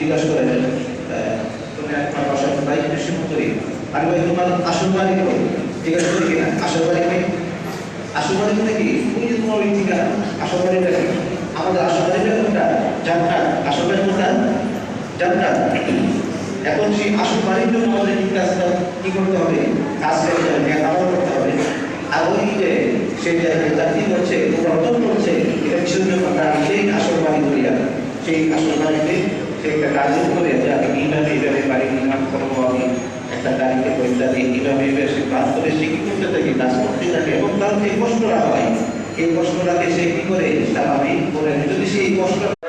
জিজ্ঞাসা করে তুমি একবার বাসায় ভাই কৃষি করি আমি ভাই তোমার আসল বাড়ি কই জিজ্ঞাসা করি কিনা আসল বাড়ি কই আসল বাড়ি মানে কি ওই যে তোমার ওই ঠিকানা আসল বাড়িটা কি আমাদের আসল বাড়িটা কোনটা জান্নাত আসল বাড়ি কোনটা জান্নাত এখন সেই আসল বাড়ির জন্য আমাদের কি কাজটা কি করতে হবে কাজ করতে হবে জ্ঞান করতে হবে আর ওই যে সেই জায়গায় জাতি করছে প্রবর্তন করছে এটা কিসের জন্য তার সেই আসল বাড়ি করিয়া সেই আসল বাড়িতে সে একটা কাজ করে যে আমি এইভাবে বাড়ি নির্মাণ করবো আমি একটা গাড়িকে পয়সা দিই এইভাবে সে কাজ করে সে কি করতে থাকে কাজ করতে থাকে এবং তার যে কষ্টটা হয় এই কষ্টটাকে সে কি করে স্বাভাবিক করে যদি সেই কষ্ট